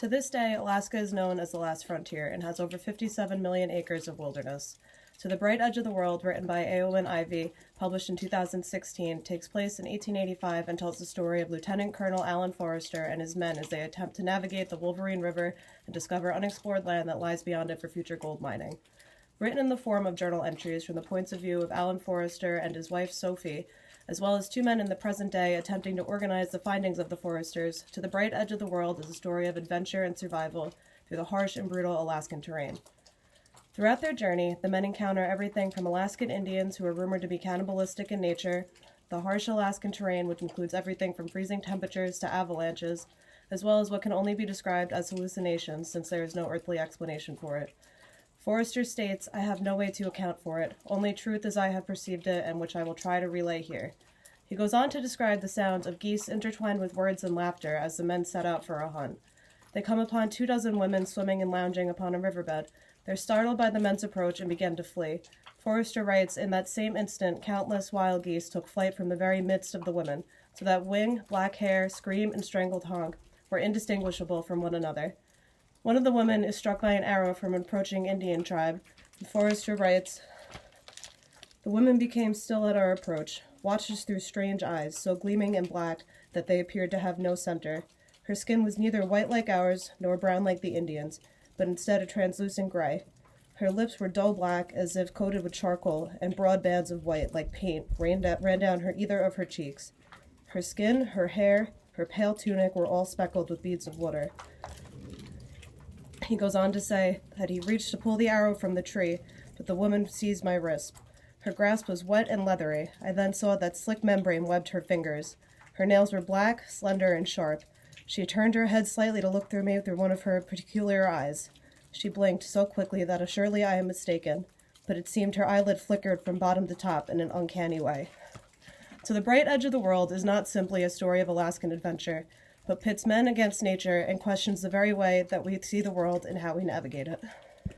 To this day, Alaska is known as the last frontier and has over 57 million acres of wilderness. To the Bright Edge of the World, written by Eowyn Ivey, published in 2016, takes place in 1885 and tells the story of Lieutenant Colonel Alan Forrester and his men as they attempt to navigate the Wolverine River and discover unexplored land that lies beyond it for future gold mining. Written in the form of journal entries from the points of view of Alan Forrester and his wife Sophie, as well as two men in the present day attempting to organize the findings of the Forresters, To the Bright Edge of the World is a story of adventure and survival through the harsh and brutal Alaskan terrain. Throughout their journey, the men encounter everything from Alaskan Indians who are rumored to be cannibalistic in nature, the harsh Alaskan terrain, which includes everything from freezing temperatures to avalanches, as well as what can only be described as hallucinations since there is no earthly explanation for it. Forrester states, "I have no way to account for it, only truth as I have perceived it and which I will try to relay here." He goes on to describe the sounds of geese intertwined with words and laughter as the men set out for a hunt. They come upon 24 women swimming and lounging upon a riverbed. They're startled by the men's approach and begin to flee. Forrester writes, "In that same instant, countless wild geese took flight from the very midst of the women, so that wing, black hair, scream, and strangled honk were indistinguishable from one another. One of the women is struck by an arrow from an approaching Indian tribe. And Forrester writes, the women became still at our approach, watched us through strange eyes, so gleaming and black that they appeared to have no center. Her skin was neither white like ours, nor brown like the Indians, but instead a translucent gray. Her lips were dull black, as if coated with charcoal, and broad bands of white, like paint, ran down either of her cheeks. Her skin, her hair, her pale tunic were all speckled with beads of water." He goes on to say that he reached to pull the arrow from the tree, but the woman seized my wrist. Her grasp was wet and leathery. I then saw that slick membrane webbed her fingers. Her nails were black, slender, and sharp. She turned her head slightly to look through me through one of her peculiar eyes. She blinked so quickly that assuredly I am mistaken, but it seemed her eyelid flickered from bottom to top in an uncanny way. To the Bright Edge of the World is not simply a story of Alaskan adventure, but pits men against nature and questions the very way that we see the world and how we navigate it.